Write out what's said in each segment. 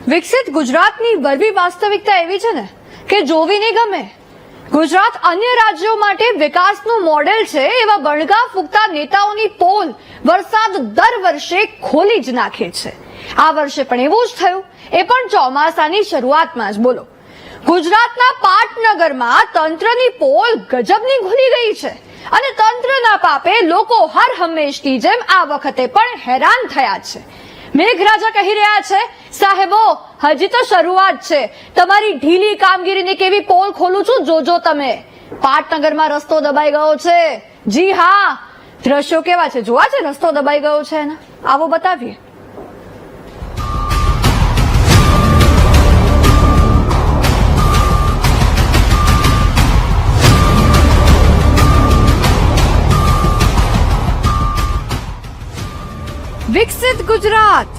વિકસિત ગુજરાતની વરવી વાસ્તવિકતા એવી છે ને કે જોવી નહીં ગમે. ગુજરાત અન્ય રાજ્યો માટે વિકાસનું મોડેલ છે એવા બણગા ફૂંકતા નેતાઓની પોલ વરસાદ દર વર્ષે ખોલી જ નાખે છે. આ વર્ષે પણ એવું જ થયું, એ પણ ચોમાસાની શરૂઆતમાં જ. બોલો, ગુજરાતના પાટનગરમાં તંત્રની પોલ ગજબની ખુલી ગઈ છે અને તંત્રના પાપે લોકો હર હંમેશની જેમ આ વખતે પણ હેરાન થયા છે. મેઘરાજા કહી રહ્યા છે, સાહેબો હજી તો શરૂઆત છે, તમારી ઢીલી કામગીરીની કેવી પોલ ખોલું છું જોજો તમે. પાટનગરમાં રસ્તો દબાઈ ગયો છે. જી હા, દ્રશ્યો કેવા છે જોવા છે, રસ્તો દબાઈ ગયો છે એના. આવો બતાવીએ. વિકસિત ગુજરાત,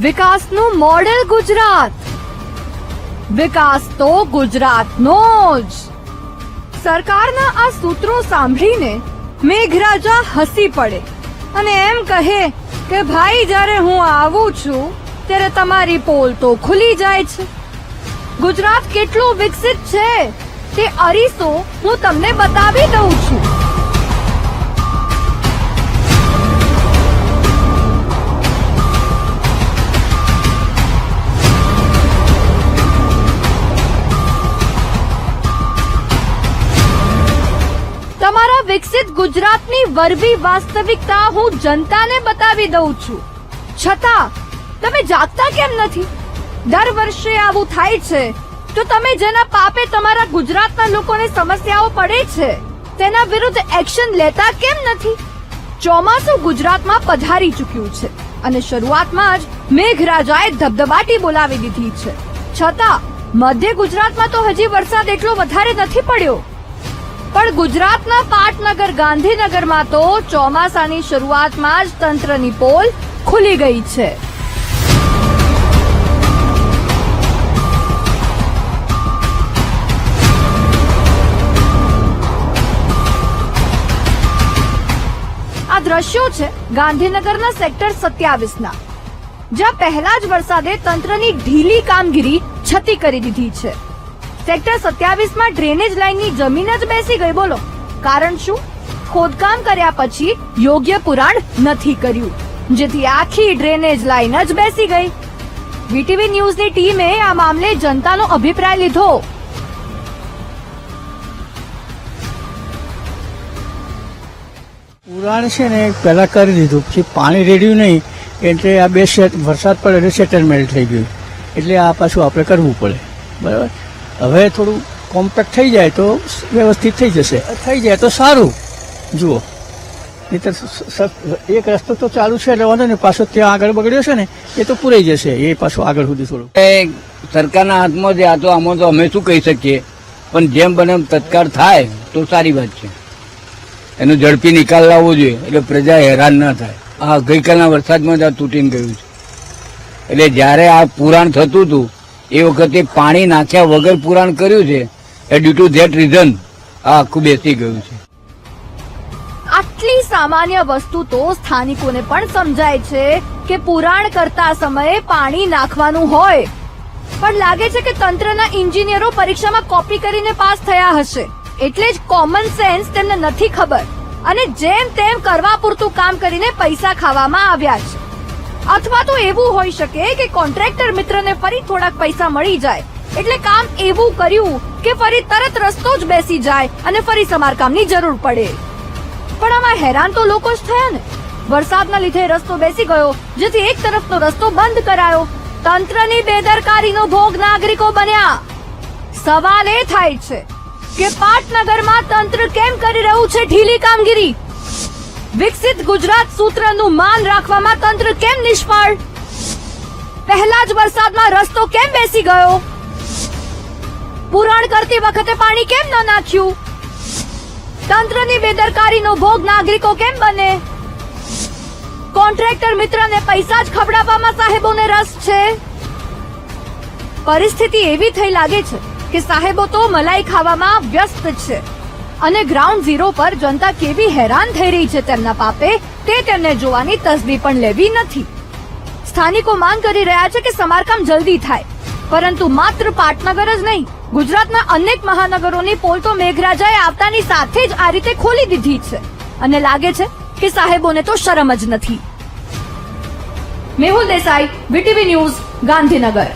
વિકાસનું મોડેલ ગુજરાત, વિકાસ તો ગુજરાતનો જ. સરકારના આ સૂત્રો સાંભળીને મેઘરાજા હસી પડે અને એમ કહે કે ભાઈ, જ્યારે હું આવું છું ત્યારે તમારી પોલ તો ખુલી જાય છે. ગુજરાત કેટલું વિકસિત છે તે અરીસો હું તમને બતાવી દઉં છું. તમારા વિકસિત ગુજરાતની વરવી વાસ્તવિકતા હું જનતાને બતાવી દઉં છું. છતાં તમે જાગતા કેમ નથી? દર વર્ષે આવું થાય છે તો તમે જેના પાપે તમારા ગુજરાતના લોકોને સમસ્યાઓ પડે છે તેના વિરુદ્ધ એક્શન લેતા કેમ નથી? ચોમાસું ગુજરાતમાં પધારી ચૂક્યું છે અને શરૂઆતમાં જ મેઘરાજાએ ધબધબાટી બોલાવી દીધી છે. છતાં મધ્ય ગુજરાતમાં તો હજી વરસાદ એટલો વધારે નથી પડ્યો. પણ ગુજરાતના પાટનગર ગાંધીનગરમાં તો ચોમાસાની શરૂઆતમાં જ તંત્રની પોલ ખુલી ગઈ છે. આ દ્રશ્યો છે ગાંધીનગરના સેક્ટર 27ના, જ્યાં પહેલા જ વરસાદે તંત્રની ઢીલી કામગીરી છતી કરી દીધી છે. સેક્ટર 27માં ડ્રેનેજ લાઈનની જમીન જ બેસી ગઈ. બોલો, કારણ શું? ખોદકામ કર્યા પછી યોગ્ય પુરાણ નથી કર્યું, જેથી આખી ડ્રેનેજ લાઈન જ બેસી ગઈ. વીટીવી ન્યૂઝની ટીમે આ મામલે જનતાનો અભિપ્રાય લીધો. પુરાણ છે ને પહેલા કરી દીધું, પછી પાણી રેડ્યું નહીં એટલે આ બે વરસાદ પડે એટલે સેટલમેન્ટ થઈ ગયું, એટલે આ પાછું આપણે કરવું પડે. બરાબર, હવે થોડું કોમ્પેક્ટ થઈ જાય તો વ્યવસ્થિત થઈ જશે. થઈ જાય તો સારું. જુઓ, નહીંતર એક રસ્તો તો ચાલુ છે એટલે વાંધો ને, પાછો ત્યાં આગળ બગડ્યો છે ને એ તો પૂરાઈ જશે. એ પાછું આગળ સુધી થોડું સરકારના હાથમાં છે. આ તો આમાં તો અમે શું કહી શકીએ, પણ જેમ બને એમ તત્કાળ થાય તો સારી વાત છે. એનો ઝડપી નિકાલ લાવવો જોઈએ એટલે પ્રજા હેરાન ના થાય. આ ગઈકાલના વરસાદમાં જ આ તૂટીને ગયું છે. એટલે જયારે આ પુરાણ થતું હતું એ વખતે પાણી નાખ્યા વગર પુરાણ કર્યું છે. ડ્યુ ટુ ધેટ રીઝન આ આખું બેસી ગયું છે. આટલી સામાન્ય વસ્તુ તો સ્થાનિકોને પણ સમજાય છે કે પુરાણ કરતા સમયે પાણી નાખવાનું હોય, પણ લાગે છે કે તંત્રના એન્જિનિયરો પરીક્ષામાં કોપી કરીને પાસ થયા હશે, એટલે જ કોમન સેન્સ તેમને નથી ખબર અને જેમ તેમ કરવા પૂરતું કામ કરીને પૈસા ખાવામાં આવ્યા છે. અથવા તો એવું હોઈ શકે કે કોન્ટ્રાક્ટર મિત્રને ફરી થોડાક પૈસા મળી જાય એટલે કામ એવું કર્યું કે ફરી તરત રસ્તો જ બેસી જાય અને ફરી સમારકામની જરૂર પડે. પણ આમાં હેરાન તો લોકો જ થયા ને. વરસાદના લીધે રસ્તો બેસી ગયો, જેથી એક તરફનો રસ્તો બંધ કરાયો. તંત્રની બેદરકારીનો ભોગ નાગરિકો બન્યા. સવાલ એ થાય છે કે પાટનગરમાં તંત્ર કેમ કરી રહ્યું છે ઢીલી કામગીરી? વિકસિત ગુજરાત સૂત્રનું માન રાખવામાં તંત્ર કેમ નિષ્ફળ? પહેલા જ વરસાદમાં રસ્તો કેમ બેસી ગયો? પુરાણ કરતી વખતે પાણી કેમ ન નાખ્યું? તંત્રની બેદરકારીનો ભોગ નાગરિકો કેમ બને? કોન્ટ્રાક્ટર મિત્રને પૈસા જ ખવડાવવામાં સાહેબોને રસ છે. પરિસ્થિતિ એવી થઈ લાગે છે કે સાહેબો તો મલાઈ ખાવામાં વ્યસ્ત છે અને ગ્રાઉન્ડ ઝીરો પર જનતા કેવી હેરાન થઈ રહી છે તેમના પાપે તે તેમને જોવાની તસદી પણ લેવી નથી. સ્થાનિકો માંગ કરી રહ્યા છે કે સમારકામ જલ્દી થાય, પરંતુ માત્ર પાટનગર જ નહીં, ગુજરાતના અનેક મહાનગરોની પોલ તો મેઘરાજાએ આવતાની સાથે જ આ રીતે ખોલી દીધી છે અને લાગે છે કે સાહેબોને તો શરમ જ નથી. Mehul Desai, VTV news, Gandhinagar.